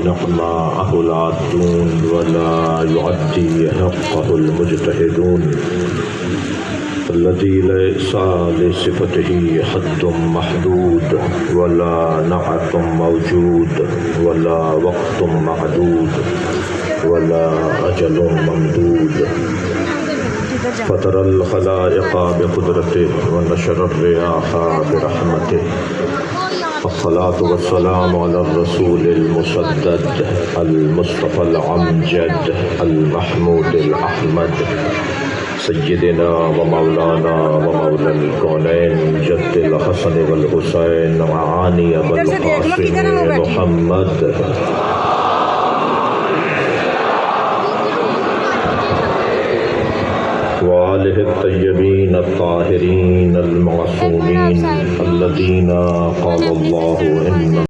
نقماءه العادون ولا يعدي حقه المجتهدون الذي ليس لصفته حد محدود ولا نعت موجود ولا وقت معدود ولا أجل ممدود فطر الخلائق بقدرته ونشر الرياح برحمته الصلاة والسلام على الرسول المسدد المصطفى الأمجد المحمود الأحمد سيدنا ومولانا ومولى الكونين جد الحسن والحسين معاني أبو القاسم محمد وآله الطيبين الطاهرين المعصومين الذين قال الله إن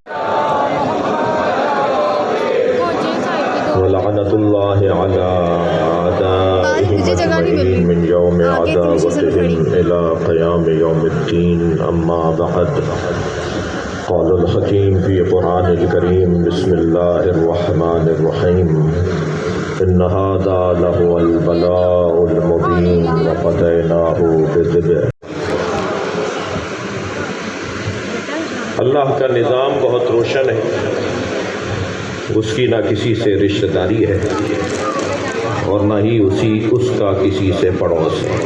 ولعنة الله على أعدائهم أجمعين من يوم عداوتهم إلى قيام يوم الدين أما بعد قال الحكيم في قرآن الكريم بسم الله الرحمن الرحيم إن هذا لهو البلاء المبين وفديناه بذبح. اللہ کا نظام بہت روشن ہے، اس کی نہ کسی سے رشتہ داری ہے اور نہ ہی اس کا کسی سے پڑوس ہے۔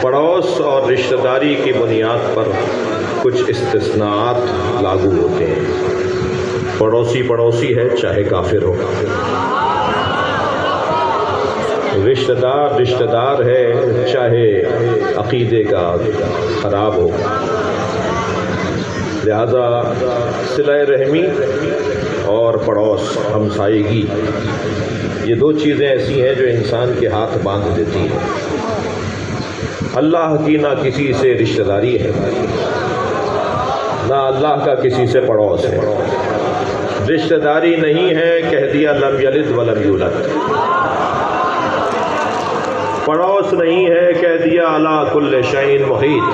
پڑوس اور رشتہ داری کی بنیاد پر کچھ استثناءات لاگو ہوتے ہیں۔ پڑوسی پڑوسی ہے چاہے کافر ہو، رشتہ دار ہے چاہے عقیدے کا خراب ہو۔ لہذا صلہ رحمی اور پڑوس ہمسائیگی یہ دو چیزیں ایسی ہیں جو انسان کے ہاتھ باندھ دیتی ہیں۔ اللہ کی نہ کسی سے رشتہ داری ہے، نہ اللہ کا کسی سے پڑوس ہے۔ رشتہ داری نہیں ہے، کہہ دیا لم یلد ولم یولد۔ پڑوس نہیں ہے، کہہ دیا علی کل شیء محیط۔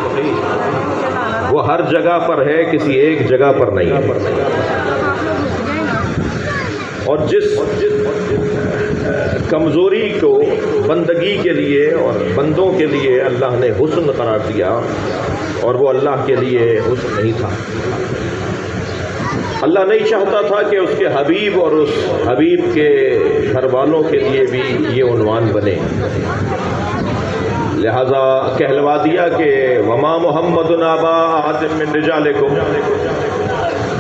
وہ ہر جگہ پر ہے، کسی ایک جگہ پر نہیں ہے۔ اور جس کمزوری کو بندگی کے لیے اور بندوں کے لیے اللہ نے حسن قرار دیا، اور وہ اللہ کے لیے حسن نہیں تھا۔ اللہ نہیں چاہتا تھا کہ اس کے حبیب اور اس حبیب کے گھر والوں کے لیے بھی یہ عنوان بنے، لہذا کہلوا دیا کہ وما محمد ابا احد من رجالکم،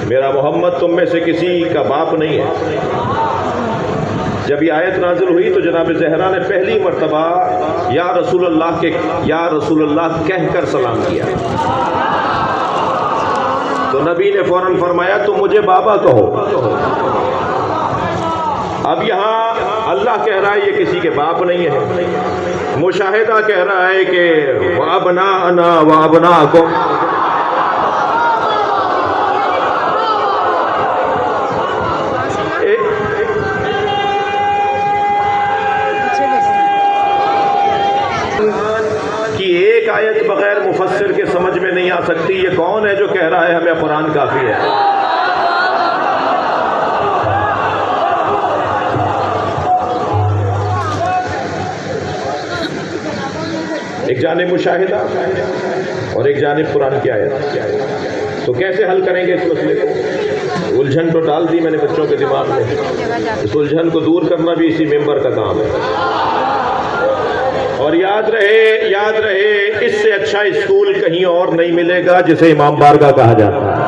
میرا محمد تم میں سے کسی کا باپ نہیں ہے۔ جب یہ آیت نازل ہوئی تو جناب زہرا نے پہلی مرتبہ یا رسول اللہ کہہ کر سلام کیا، تو نبی نے فوراً فرمایا تم مجھے بابا کہو۔ اب یہاں اللہ کہہ رہا ہے یہ کسی کے باپ نہیں ہے، مشاہدہ کہہ رہا ہے کہ وَأَبْنَاءَنَا وَأَبْنَاءَكُمْ، کی ایک آیت بغیر مفسر کے سمجھ میں نہیں آ سکتی۔ یہ کون ہے جو کہہ رہا ہے ہمیں قرآن کافی ہے؟ ایک جانب مشاہدہ اور ایک جانب قرآن کی آیت، تو کیسے حل کریں گے اس مسئلے کو؟ الجھن تو ڈال دی میں نے بچوں کے دماغ میں، اس الجھن کو دور کرنا بھی اسی ممبر کا کام ہے۔ اور یاد رہے اس سے اچھا اسکول کہیں اور نہیں ملے گا جسے امام بارگاہ کہا جاتا ہے۔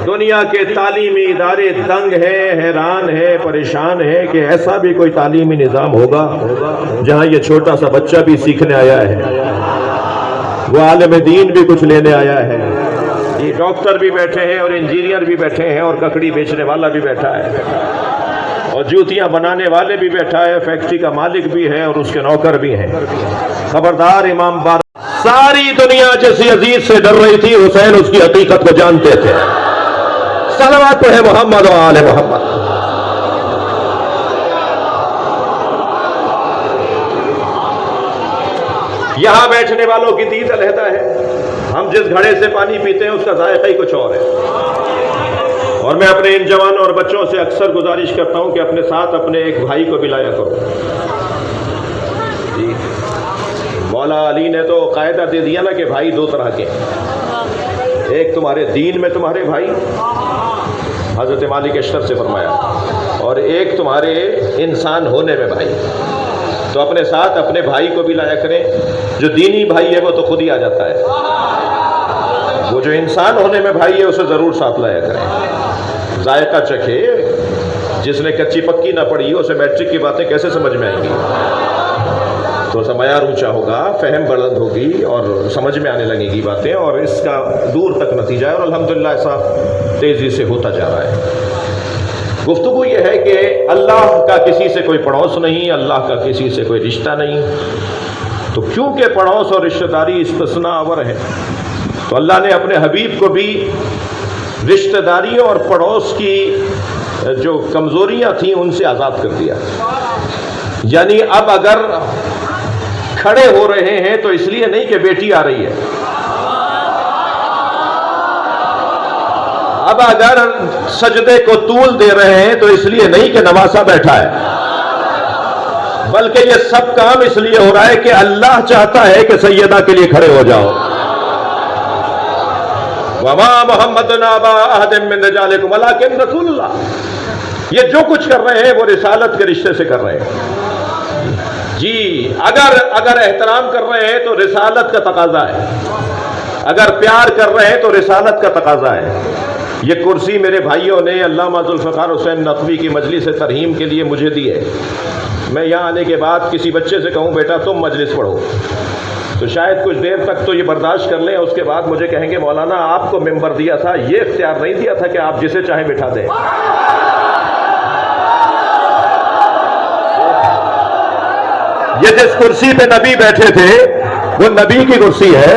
دنیا کے تعلیمی ادارے دنگ ہیں، حیران ہیں، پریشان ہیں کہ ایسا بھی کوئی تعلیمی نظام ہوگا جہاں یہ چھوٹا سا بچہ بھی سیکھنے آیا ہے، وہ عالم دین بھی کچھ لینے آیا ہے، یہ ڈاکٹر بھی بیٹھے ہیں اور انجینئر بھی بیٹھے ہیں اور ککڑی بیچنے والا بھی بیٹھا ہے اور جوتیاں بنانے والے بھی بیٹھا ہے، فیکٹری کا مالک بھی ہے اور اس کے نوکر بھی ہیں۔ خبردار امام بار ساری دنیا جس یزید سے ڈر رہی تھی، حسین اس کی حقیقت کو جانتے تھے۔ صلوات پڑھے محمد و آل محمد۔ یہاں بیٹھنے والوں کی دید علیحدہ ہے، ہم جس گھڑے سے پانی پیتے ہیں اس کا ذائقہ ہی کچھ اور ہے. اور میں اپنے ان جوانوں اور بچوں سے اکثر گزارش کرتا ہوں کہ اپنے ساتھ اپنے ایک بھائی کو بھی لایا کرو. جی مولا علی نے تو قاعدہ دے دیا نا کہ بھائی دو طرح کے ہیں، ایک تمہارے دین میں تمہارے بھائی، حضرت مالک اشتر سے فرمایا، اور ایک تمہارے انسان ہونے میں بھائی. تو اپنے ساتھ اپنے بھائی کو بھی لایا کریں. جو دینی بھائی ہے وہ تو خود ہی آ جاتا ہے، وہ جو انسان ہونے میں بھائی ہے اسے ضرور ساتھ لایا کریں. ذائقہ چکھے. جس نے کچی پکی نہ پڑھی اسے میٹرک کی باتیں کیسے سمجھ میں آئیں گی؟ تو اس کا معیار اونچا ہوگا، فہم بلند ہوگی اور سمجھ میں آنے لگے گی باتیں، اور اس کا دور تک نتیجہ ہے. اور الحمدللہ ایسا تیزی سے ہوتا جا رہا ہے. گفتگو یہ ہے کہ اللہ کا کسی سے کوئی پڑوس نہیں، اللہ کا کسی سے کوئی رشتہ نہیں. تو کیونکہ پڑوس اور رشتہ داری استثناء آور ہے، تو اللہ نے اپنے حبیب کو بھی رشتہ داریوں اور پڑوس کی جو کمزوریاں تھیں ان سے آزاد کر دیا. یعنی اب اگر کھڑے ہو رہے ہیں تو اس لیے نہیں کہ بیٹی آ رہی ہے، اب اگر سجدے کو طول دے رہے ہیں تو اس لیے نہیں کہ نواسا بیٹھا ہے، بلکہ یہ سب کام اس لیے ہو رہا ہے کہ اللہ چاہتا ہے کہ سیدہ کے لیے کھڑے ہو جاؤ. وما محمد ابا احد من رجالکم ولکن رسول اللہ. یہ جو کچھ کر رہے ہیں وہ رسالت کے رشتے سے کر رہے ہیں. جی اگر احترام کر رہے ہیں تو رسالت کا تقاضا ہے، اگر پیار کر رہے ہیں تو رسالت کا تقاضا ہے. یہ کرسی میرے بھائیوں نے علامہ ذوالفقار حسین نقوی کی مجلس ترہیم کے لیے مجھے دی ہے. میں یہاں آنے کے بعد کسی بچے سے کہوں بیٹا تم مجلس پڑھو تو شاید کچھ دیر تک تو یہ برداشت کر لیں، اس کے بعد مجھے کہیں گے مولانا آپ کو ممبر دیا تھا، یہ اختیار نہیں دیا تھا کہ آپ جسے چاہیں بٹھا دیں. یہ جس کرسی پہ نبی بیٹھے تھے وہ نبی کی کرسی ہے.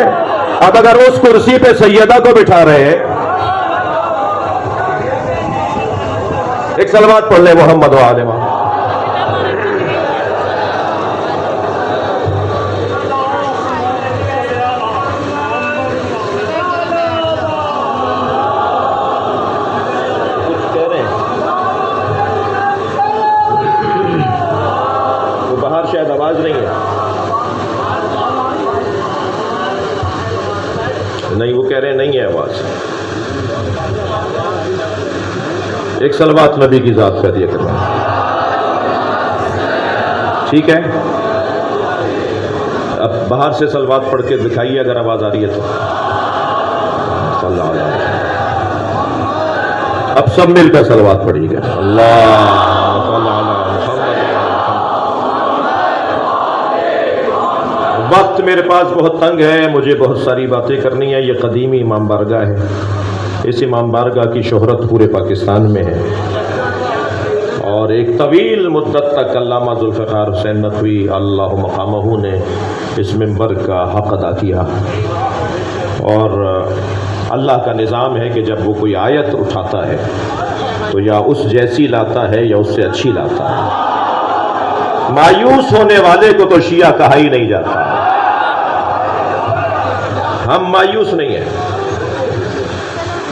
اب اگر اس کرسی پہ سیدہ کو بٹھا رہے ہیں، ایک صلوات پڑھ لیں محمد و آل محمد. شاید آواز نہیں ہے، نہیں وہ کہہ رہے ہیں نہیں ہے آواز. ایک صلوات نبی کی ذات کا دیا کرنا. ٹھیک ہے، اب باہر سے صلوات پڑھ کے دکھائیے اگر آواز آ رہی ہے تو. صلی اللہ علیہ وسلم. اب سب مل کر صلوات پڑھیے گا. اللہ وقت میرے پاس بہت تنگ ہے، مجھے بہت ساری باتیں کرنی ہیں. یہ قدیمی امام بارگاہ ہے، اس امام بارگاہ کی شہرت پورے پاکستان میں ہے، اور ایک طویل مدت تک علامہ ذوالفقار حسین نقوی اللہ مقامہ نے اس منبر کا حق ادا کیا. اور اللہ کا نظام ہے کہ جب وہ کوئی آیت اٹھاتا ہے تو یا اس جیسی لاتا ہے یا اس سے اچھی لاتا ہے. مایوس ہونے والے کو تو شیعہ کہا ہی نہیں جاتا. ہم مایوس نہیں ہیں،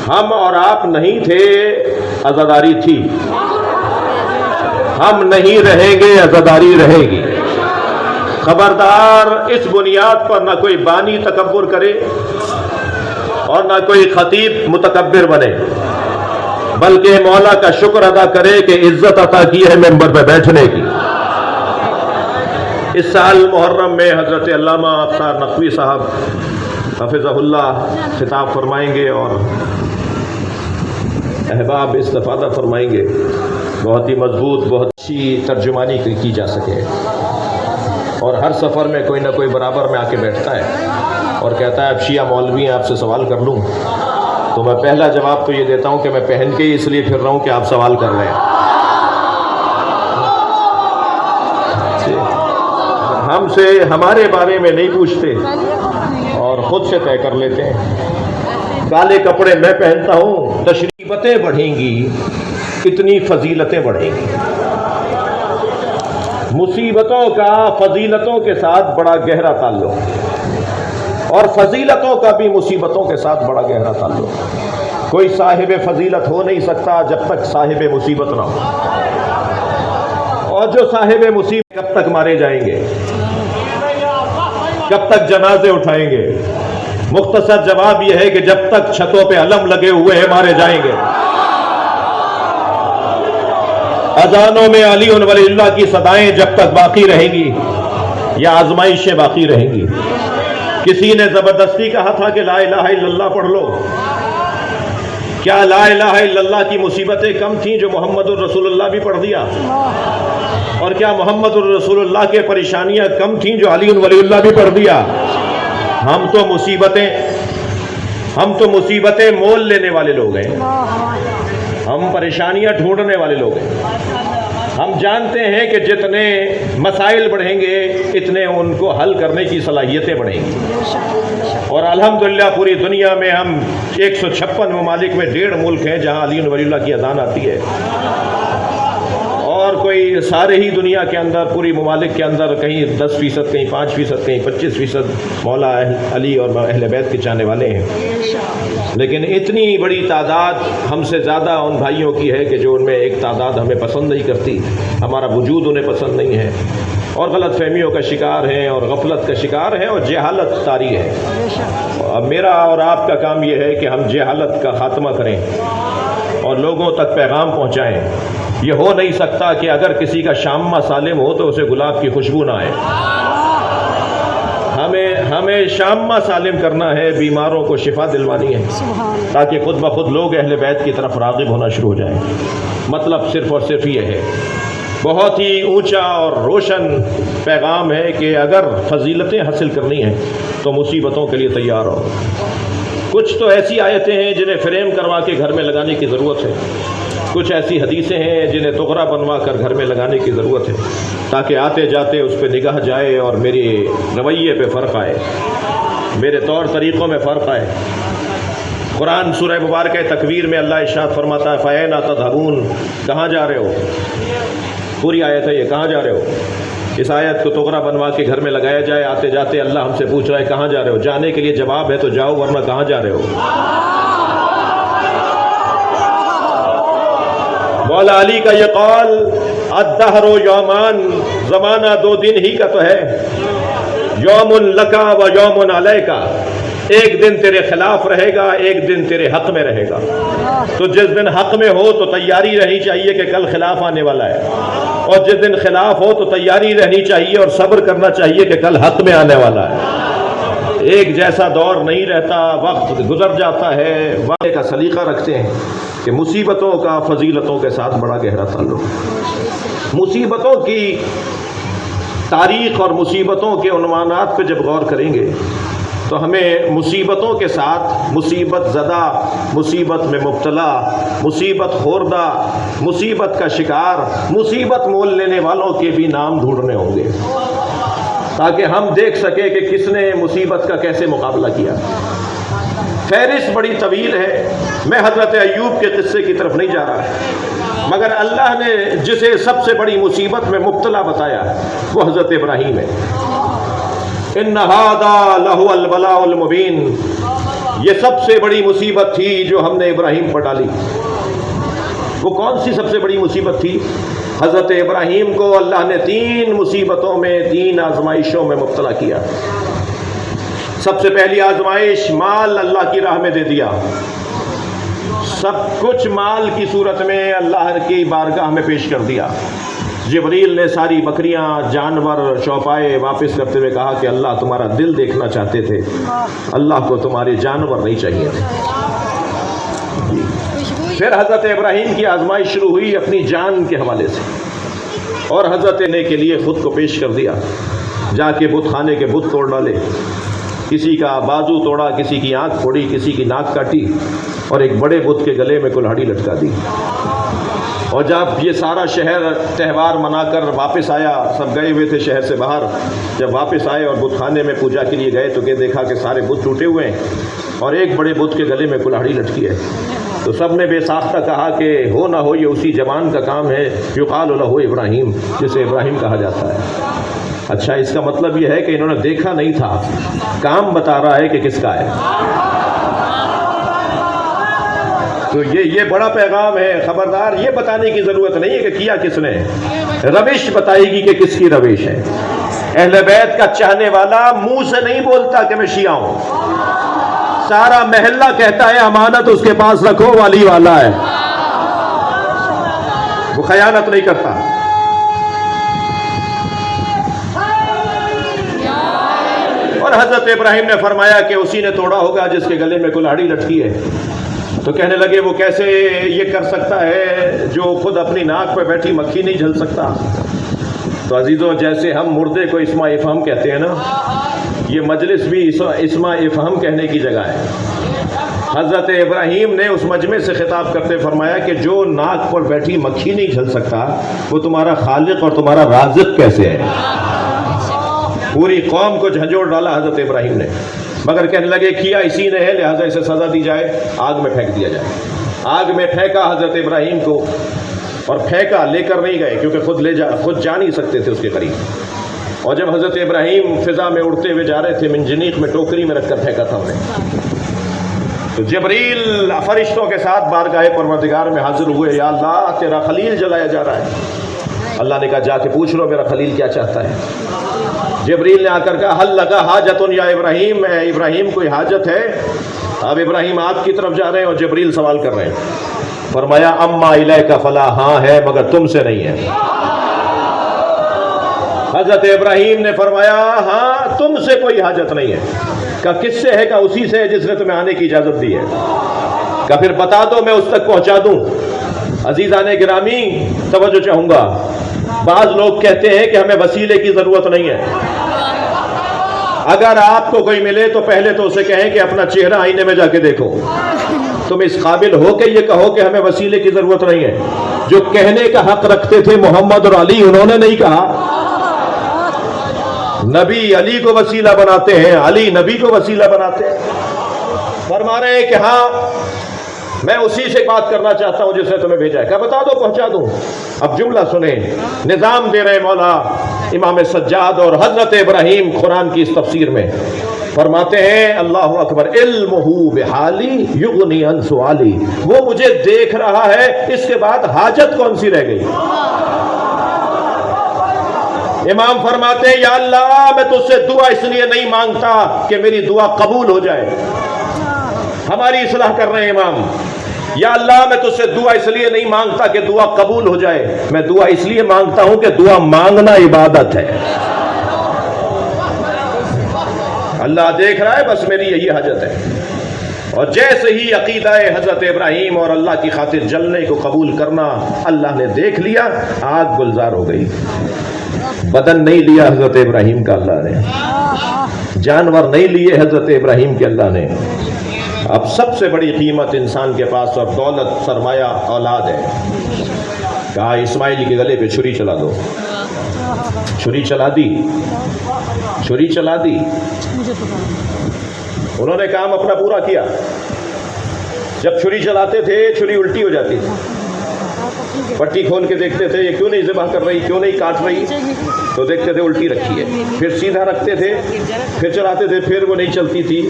ہم اور آپ نہیں تھے، عزاداری تھی. ہم نہیں رہیں گے، عزاداری رہے گی. خبردار اس بنیاد پر نہ کوئی بانی تکبر کرے اور نہ کوئی خطیب متکبر بنے، بلکہ مولا کا شکر ادا کرے کہ عزت عطا کی ہے منبر پہ بیٹھنے کی. اس سال محرم میں حضرت علامہ افسار نقوی صاحب حفظہ اللہ خطاب فرمائیں گے اور احباب استفادہ فرمائیں گے. بہت ہی مضبوط، بہت اچھی ترجمانی کی جا سکے. اور ہر سفر میں کوئی نہ کوئی برابر میں آ کے بیٹھتا ہے اور کہتا ہے اب شیعہ مولوی ہیں، آپ سے سوال کر لوں. تو میں پہلا جواب تو یہ دیتا ہوں کہ میں پہن کے ہی اس لیے پھر رہا ہوں کہ آپ سوال کر رہے ہیں. ہم سے ہمارے بارے میں نہیں پوچھتے اور خود سے طے کر لیتے ہیں. کالے کپڑے میں پہنتا ہوں، تشریفتیں بڑھیں گی، اتنی فضیلتیں بڑھیں گی. مصیبتوں کا فضیلتوں کے ساتھ بڑا گہرا تعلق. اور فضیلتوں کا بھی مصیبتوں کے ساتھ بڑا گہرا تعلق ہے۔ کوئی صاحب فضیلت ہو نہیں سکتا جب تک صاحب مصیبت نہ ہو، اور جو صاحب مصیبت کب تک مارے جائیں گے، کب تک جنازے اٹھائیں گے؟ مختصر جواب یہ ہے کہ جب تک چھتوں پہ علم لگے ہوئے ہیں مارے جائیں گے۔ اذانوں میں علی ولی اللہ کی صدائیں جب تک باقی رہیں گی یا آزمائشیں باقی رہیں گی۔ کسی نے زبردستی کہا تھا کہ لا الہ الا اللہ پڑھ لو، کیا لا الہ الا اللہ کی مصیبتیں کم تھیں جو محمد الرسول اللہ بھی پڑھ دیا؟ اور کیا محمد الرسول اللہ کے پریشانیاں کم تھیں جو علی ولی اللہ بھی پڑھ دیا؟ ہم تو مصیبتیں مول لینے والے لوگ ہیں، ہم پریشانیاں ڈھونڈنے والے لوگ ہیں۔ ہم جانتے ہیں کہ جتنے مسائل بڑھیں گے اتنے ان کو حل کرنے کی صلاحیتیں بڑھیں گی، اور الحمدللہ پوری دنیا میں ہم 156 ممالک میں 1.5 ملک ہیں جہاں علی ولی اللہ کی اذان آتی ہے، اور کوئی سارے ہی دنیا کے اندر پوری ممالک کے اندر کہیں 10%، کہیں 5%، کہیں 25% مولا علی اور اہل بیت کے چاہنے والے ہیں۔ لیکن اتنی بڑی تعداد ہم سے زیادہ ان بھائیوں کی ہے کہ جو ان میں ایک تعداد ہمیں پسند نہیں کرتی، ہمارا وجود انہیں پسند نہیں ہے، اور غلط فہمیوں کا شکار ہیں اور غفلت کا شکار ہیں اور جہالت طاری ہے۔ اب میرا اور آپ کا کام یہ ہے کہ ہم جہالت کا خاتمہ کریں اور لوگوں تک پیغام پہنچائیں۔ یہ ہو نہیں سکتا کہ اگر کسی کا شامہ سالم ہو تو اسے گلاب کی خوشبو نہ آئے۔ ہمیں شامہ سالم کرنا ہے، بیماروں کو شفا دلوانی ہے، تاکہ خود بخود لوگ اہل بیت کی طرف راغب ہونا شروع ہو جائیں۔ مطلب صرف اور صرف یہ ہے، بہت ہی اونچا اور روشن پیغام ہے کہ اگر فضیلتیں حاصل کرنی ہیں تو مصیبتوں کے لیے تیار ہو۔ کچھ تو ایسی آیتیں ہیں جنہیں فریم کروا کے گھر میں لگانے کی ضرورت ہے، کچھ ایسی حدیثیں ہیں جنہیں تغرا بنوا کر گھر میں لگانے کی ضرورت ہے، تاکہ آتے جاتے اس پہ نگاہ جائے اور میرے رویے پہ فرق آئے، میرے طور طریقوں میں فرق آئے۔ قرآن سورہ مبارکہ تکویر میں اللہ ارشاد فرماتا ہے فَأَيْنَ تَذْهَبُونَ، کہاں جا رہے ہو؟ پوری آیت ہے یہ، کہاں جا رہے ہو؟ اس آیت کو تغرا بنوا کے گھر میں لگایا جائے، آتے جاتے اللہ ہم سے پوچھ رہا ہے کہاں جا رہے ہو؟ جانے کے لیے جواب ہے تو جاؤ، ورنہ کہاں جا رہے ہو؟ مولا علی کا یہ قول الدہر یومان، زمانہ 2 دن ہی کا تو ہے، یوم لکا و یوم علیکا، ایک دن تیرے خلاف رہے گا، ایک دن تیرے حق میں رہے گا۔ تو جس دن حق میں ہو تو تیاری رہنی چاہیے کہ کل خلاف آنے والا ہے، اور جس دن خلاف ہو تو تیاری رہنی چاہیے اور صبر کرنا چاہیے کہ کل حق میں آنے والا ہے۔ ایک جیسا دور نہیں رہتا، وقت گزر جاتا ہے۔ وقت کا سلیقہ رکھتے ہیں کہ مصیبتوں کا فضیلتوں کے ساتھ بڑا گہرا تعلق ہے۔ مصیبتوں کی تاریخ اور مصیبتوں کے عنوانات پہ جب غور کریں گے تو ہمیں مصیبتوں کے ساتھ مصیبت زدہ، مصیبت میں مبتلا، مصیبت خوردہ، مصیبت کا شکار، مصیبت مول لینے والوں کے بھی نام ڈھونڈنے ہوں گے، تاکہ ہم دیکھ سکیں کہ کس نے مصیبت کا کیسے مقابلہ کیا۔ فہرست بڑی طویل ہے، میں حضرت ایوب کے قصے کی طرف نہیں جا رہا، مگر اللہ نے جسے سب سے بڑی مصیبت میں مبتلا بتایا وہ حضرت ابراہیم ہے۔ ان ھذا لہو البلاء المبین، یہ سب سے بڑی مصیبت تھی جو ہم نے ابراہیم پر ڈالی۔ وہ کون سی سب سے بڑی مصیبت تھی؟ حضرت ابراہیم کو اللہ نے 3 مصیبتوں میں، 3 آزمائشوں میں مبتلا کیا۔ سب سے پہلی آزمائش، مال اللہ کی راہ میں دے دیا، سب کچھ مال کی صورت میں اللہ کی بارگاہ میں پیش کر دیا۔ جبریل نے ساری بکریاں، جانور، چوپائے واپس کرتے ہوئے کہا کہ اللہ تمہارا دل دیکھنا چاہتے تھے، اللہ کو تمہارے جانور نہیں چاہیے تھے۔ پھر حضرت ابراہیم کی آزمائش شروع ہوئی اپنی جان کے حوالے سے، اور حضرت نے کے لیے خود کو پیش کر دیا، جا کے بت خانے کے بت توڑ ڈالے، کسی کا بازو توڑا، کسی کی آنکھ پھوڑی، کسی کی ناک کاٹی، اور ایک بڑے بت کے گلے میں کلہاڑی لٹکا دی۔ اور جب یہ سارا شہر تہوار منا کر واپس آیا، سب گئے ہوئے تھے شہر سے باہر، جب واپس آئے اور بت خانے میں پوجا کے لیے گئے تو دیکھا کہ سارے بت ٹوٹے ہوئے ہیں اور ایک بڑے بت کے گلے میں کلہاڑی لٹکی ہے۔ تو سب نے بے ساختہ کہا کہ ہو نہ ہو یہ اسی جوان کا کام ہے، یقال لہ ابراہیم، جسے ابراہیم کہا جاتا ہے۔ اچھا اس کا مطلب یہ ہے کہ انہوں نے دیکھا نہیں تھا، کام بتا رہا ہے کہ کس کا ہے. تو یہ بڑا پیغام ہے. خبردار، یہ بتانے کی ضرورت نہیں ہے کہ کیا کس نے، روش بتائے گی کہ کس کی روش ہے. اہل بیت کا چاہنے والا منہ سے نہیں بولتا کہ میں شیعہ ہوں، سارا محلہ کہتا ہے امانت اس کے پاس رکھو، والی والا ہے، وہ خیانت نہیں کرتا. اور حضرت ابراہیم نے فرمایا کہ اسی نے توڑا ہوگا جس کے گلے میں کلہاڑی لٹکی ہے. تو کہنے لگے وہ کیسے یہ کر سکتا ہے جو خود اپنی ناک پہ بیٹھی مکھی نہیں جھل سکتا. تو عزیزوں، جیسے ہم مردے کو اسماء افہام کہتے ہیں نا، یہ مجلس بھی اسماء افہام کہنے کی جگہ ہے. حضرت ابراہیم نے اس مجمع سے خطاب کرتے فرمایا کہ جو ناک پر بیٹھی مکھی نہیں جھل سکتا وہ تمہارا خالق اور تمہارا رازق کیسے ہے. پوری قوم کو جھنجھوڑ ڈالا حضرت ابراہیم نے، مگر کہنے لگے کیا اسی نے ہے لہذا اسے سزا دی جائے، آگ میں پھینک دیا جائے. آگ میں پھینکا حضرت ابراہیم کو، اور پھینکا، لے کر نہیں گئے کیونکہ خود جا نہیں سکتے تھے اس کے قریب. اور جب حضرت ابراہیم فضا میں اڑتے ہوئے جا رہے تھے، منجنیق میں ٹوکری میں رکھ کر پھینکا تھا انہیں. تو جبریل فرشتوں کے ساتھ بارگاہ پروردگار میں حاضر ہوئے. یا اللہ، تیرا خلیل جلایا جا رہا ہے. اللہ نے کہا جا کے پوچھ لو میرا خلیل کیا چاہتا ہے. جبریل نے آ کر کہا حل لگا حاجت یا ابراہیم، ابراہیم کوئی حاجت ہے؟ اب ابراہیم آپ کی طرف جا رہے ہیں اور جبریل سوال کر رہے ہیں. فرمایا اما الیک فلا، ہاں ہے مگر تم سے نہیں ہے. حضرت ابراہیم نے فرمایا ہاں تم سے کوئی حاجت نہیں ہے. کہا کس سے ہے؟ کہا اسی سے ہے جس نے تمہیں آنے کی اجازت دی ہے. کہا پھر بتا دو میں اس تک پہنچا دوں. عزیزان گرامی توجہ چاہوں گا، بعض لوگ کہتے ہیں کہ ہمیں وسیلے کی ضرورت نہیں ہے. اگر آپ کو کوئی ملے تو پہلے تو اسے کہیں کہ اپنا چہرہ آئینے میں جا کے دیکھو. تم اس قابل ہو کہ یہ کہو کہ ہمیں وسیلے کی ضرورت نہیں ہے. جو کہنے کا حق رکھتے تھے محمد اور علی، انہوں نے نہیں کہا. نبی علی کو وسیلہ بناتے ہیں، علی نبی کو وسیلہ بناتے ہیں. فرما رہے ہیں کہ ہاں میں اسی سے بات کرنا چاہتا ہوں جس نے تمہیں بھیجا ہے. کیا بتا دو پہنچا دوں. اب جملہ سنیں، نظام دے رہے مولا امام سجاد. اور حضرت ابراہیم قرآن کی اس تفسیر میں فرماتے ہیں اللہ اکبر، علمہ بحالی یغنی عن سوالی، وہ مجھے دیکھ رہا ہے، اس کے بعد حاجت کون سی رہ گئی. امام فرماتے ہیں یا اللہ میں تجھ سے دعا اس لیے نہیں مانگتا کہ میری دعا قبول ہو جائے. ہماری اصلاح کر رہے ہیں امام. یا اللہ میں تجھ سے دعا اس لیے نہیں مانگتا کہ دعا قبول ہو جائے، میں دعا اس لیے مانگتا ہوں کہ دعا مانگنا عبادت ہے. اللہ دیکھ رہا ہے، بس میری یہی حاجت ہے. اور جیسے ہی عقیدہ حضرت ابراہیم اور اللہ کی خاطر جلنے کو قبول کرنا اللہ نے دیکھ لیا، آگ گلزار ہو گئی. بدن نہیں لیا حضرت ابراہیم کا اللہ نے، جانور نہیں لیے حضرت ابراہیم کے اللہ نے. اب سب سے بڑی قیمت انسان کے پاس اور دولت سرمایہ اولاد ہے. کہا اسماعیل کے گلے پہ چھری چلا دو. چھری چلا دی، چھری چلا دی. انہوں نے کام اپنا پورا کیا. جب چھری چلاتے تھے چھری الٹی ہو جاتی تھی. پٹی کھول کے دیکھتے تھے یہ کیوں نہیں ذبح کر رہی، کیوں نہیں کاٹ رہی، تو دیکھتے تھے الٹی رکھی ہے. پھر سیدھا رکھتے تھے، پھر چلاتے تھے، پھر وہ نہیں چلتی تھی،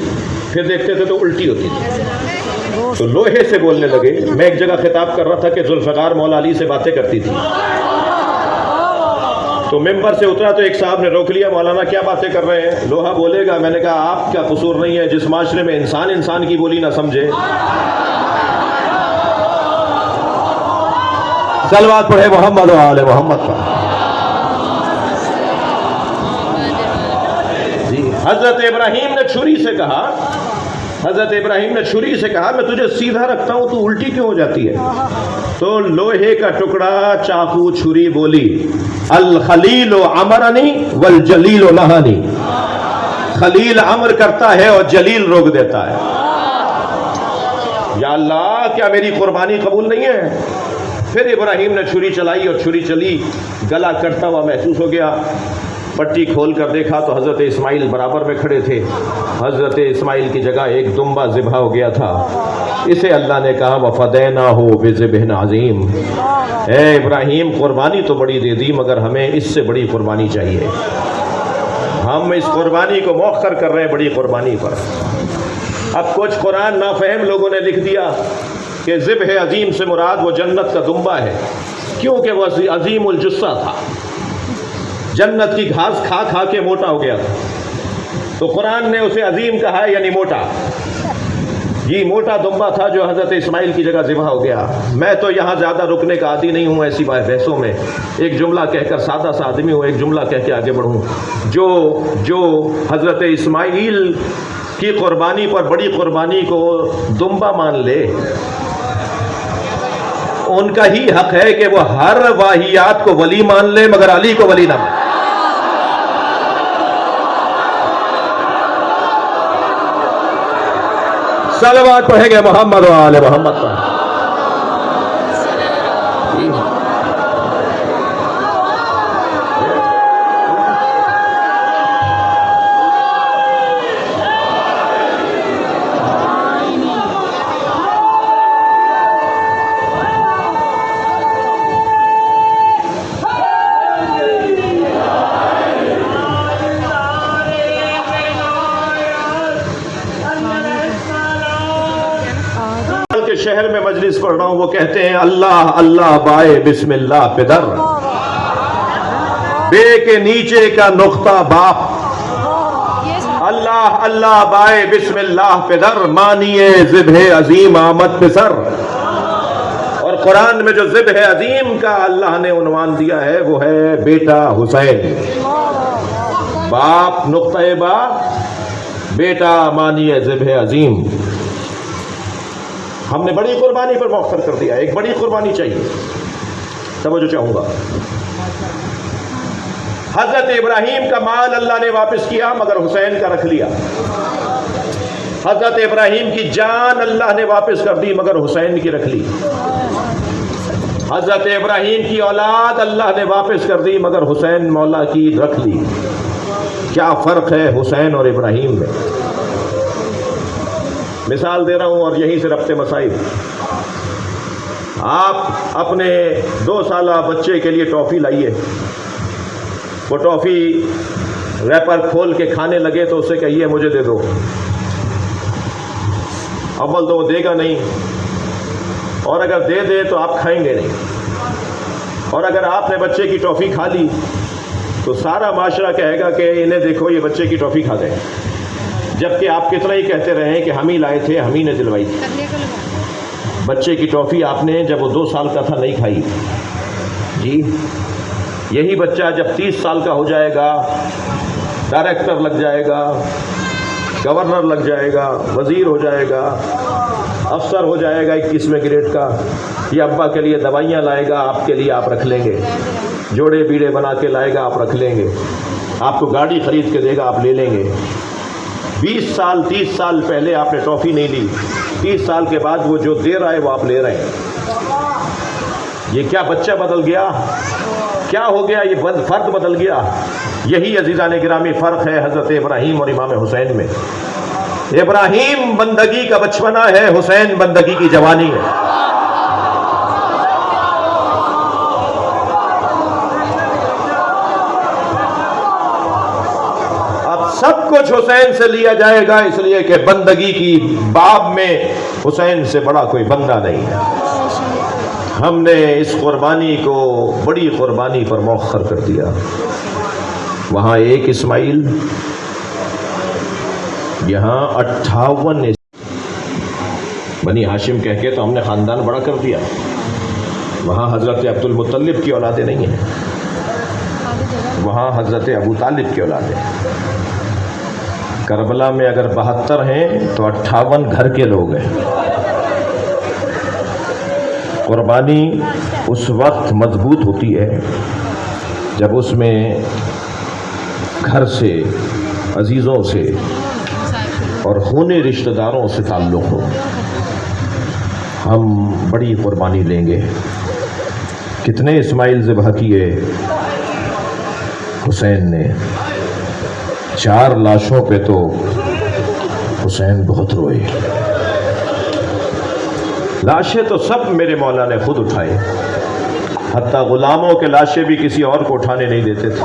پھر دیکھتے تھے تو الٹی ہوتی تھی. تو لوہے سے بولنے لگے. میں ایک جگہ خطاب کر رہا تھا کہ ذوالفقار مولا علی سے باتیں کرتی تھی. تو ممبر سے اترا تو ایک صاحب نے روک لیا، مولانا کیا باتیں کر رہے ہیں، لوہا بولے گا. میں نے کہا آپ کا قصور نہیں ہے، جس معاشرے میں انسان انسان کی بولی نہ سمجھے. صلوات پڑھے محمد و آل محمد پر. جی حضرت ابراہیم نے چھری سے کہا، حضرت ابراہیم نے چھری سے کہا میں تجھے سیدھا رکھتا ہوں تو الٹی کیوں ہو جاتی ہے. تو لوہے کا ٹکڑا چاقو چھری بولی الخلیل امرنی والجلیل نہانی. خلیل امر کرتا ہے اور جلیل روک دیتا ہے. یا اللہ کیا میری قربانی قبول نہیں ہے. پھر ابراہیم نے چھری چلائی اور چھری چلی، گلا کٹتا ہوا محسوس ہو گیا. پٹی کھول کر دیکھا تو حضرت اسماعیل برابر میں کھڑے تھے. حضرت اسماعیل کی جگہ ایک دمبا ذبح ہو گیا تھا. اسے اللہ نے کہا وَفَدَيْنَاهُ بِذِبْحٍ عَظِيمٍ. اے ابراہیم قربانی تو بڑی دے دی مگر ہمیں اس سے بڑی قربانی چاہیے. ہم اس قربانی کو مؤخر کر رہے ہیں بڑی قربانی پر. اب کچھ قرآن نافہم لوگوں نے لکھ دیا کہ ذبح عظیم سے مراد وہ جنت کا دمبا ہے، کیونکہ وہ عظیم الجثہ تھا، جنت کی گھاس کھا کھا کے موٹا ہو گیا تھا، تو قرآن نے اسے عظیم کہا ہے، یعنی موٹا. یہ موٹا دمبا تھا جو حضرت اسماعیل کی جگہ ذبح ہو گیا. میں تو یہاں زیادہ رکنے کا عادی نہیں ہوں ایسی بحثوں میں. ایک جملہ کہہ کر سادہ سا آدمی ہوں، ایک جملہ کہہ کے آگے بڑھوں. جو حضرت اسماعیل کی قربانی پر بڑی قربانی کو دمبا مان لے، ان کا ہی حق ہے کہ وہ ہر واہیات کو ولی مان لے مگر علی کو ولی نہ مانے. صلوات پڑھیں گے محمد و آل محمد پر. شہر میں مجلس پڑھ رہا ہوں، وہ کہتے ہیں اللہ اللہ بائے بسم اللہ پدر، بے کے نیچے کا نقطہ باپ. اللہ اللہ بائے بسم اللہ پدر، مانیے ذبح عظیم آمد پسر. اور قرآن میں جو ذبح عظیم کا اللہ نے عنوان دیا ہے وہ ہے بیٹا حسین. باپ نقطہ باپ، بیٹا مانیے ذبح عظیم. ہم نے بڑی قربانی پر مؤخر کر دیا. ایک بڑی قربانی چاہیے، توجہ چاہوں گا. حضرت ابراہیم کا مال اللہ نے واپس کیا مگر حسین کا رکھ لیا. حضرت ابراہیم کی جان اللہ نے واپس کر دی مگر حسین کی رکھ لی. حضرت ابراہیم کی اولاد اللہ نے واپس کر دی مگر حسین مولا کی رکھ لی. کیا فرق ہے حسین اور ابراہیم میں؟ مثال دے رہا ہوں اور یہیں سے ربط مسائل. آپ اپنے 2 سالہ بچے کے لیے ٹافی لائیے، وہ ٹافی ریپر کھول کے کھانے لگے تو اسے کہیے مجھے دے دو. اول تو وہ دے گا نہیں، اور اگر دے دے تو آپ کھائیں گے نہیں. اور اگر آپ نے بچے کی ٹافی کھا لی تو سارا معاشرہ کہے گا کہ انہیں دیکھو یہ بچے کی ٹافی کھا گئے، جبکہ آپ کتنا ہی کہتے رہے کہ ہم ہی لائے تھے، ہم ہی نے دلوائی تھی. بچے کی ٹافی آپ نے جب وہ 2 سال کا تھا نہیں کھائی. جی یہی بچہ جب 30 سال کا ہو جائے گا، ڈائریکٹر لگ جائے گا، گورنر لگ جائے گا، وزیر ہو جائے گا، افسر ہو جائے گا 21ویں گریڈ کا، یہ ابا کے لیے دوائیاں لائے گا، آپ کے لیے آپ رکھ لیں گے. جوڑے بیڑے بنا کے لائے گا، آپ رکھ لیں گے. آپ کو گاڑی خرید کے دے گا، آپ لے لیں گے. 20 سال 30 سال پہلے آپ نے ٹافی نہیں لی، 30 سال کے بعد وہ جو دے رہا ہے وہ آپ لے رہے ہیں. یہ کیا بچہ بدل گیا؟ کیا ہو گیا؟ یہ فرد بدل گیا. یہی عزیزان گرامی فرق ہے حضرت ابراہیم اور امام حسین میں. ابراہیم بندگی کا بچپنا ہے، حسین بندگی کی جوانی ہے. سب کچھ حسین سے لیا جائے گا، اس لیے کہ بندگی کی باب میں حسین سے بڑا کوئی بندہ نہیں ہے. ہم نے اس قربانی کو بڑی قربانی پر مؤخر کر دیا. وہاں 1 اسماعیل، یہاں 58 بنی ہاشم کہہ کے تو ہم نے خاندان بڑا کر دیا. وہاں حضرت عبد المطلب کی اولادیں نہیں ہیں، وہاں حضرت ابو طالب کی اولادیں. کربلا میں اگر 72 ہیں تو 58 گھر کے لوگ ہیں. قربانی اس وقت مضبوط ہوتی ہے جب اس میں گھر سے، عزیزوں سے اور خونے رشتہ داروں سے تعلق ہو. ہم بڑی قربانی لیں گے. کتنے اسماعیل ذبح کیے حسین نے؟ 4 لاشوں پہ تو حسین بہت روئے. لاشیں تو سب میرے مولا نے خود اٹھائے، حتیٰ غلاموں کے لاشیں بھی کسی اور کو اٹھانے نہیں دیتے تھے.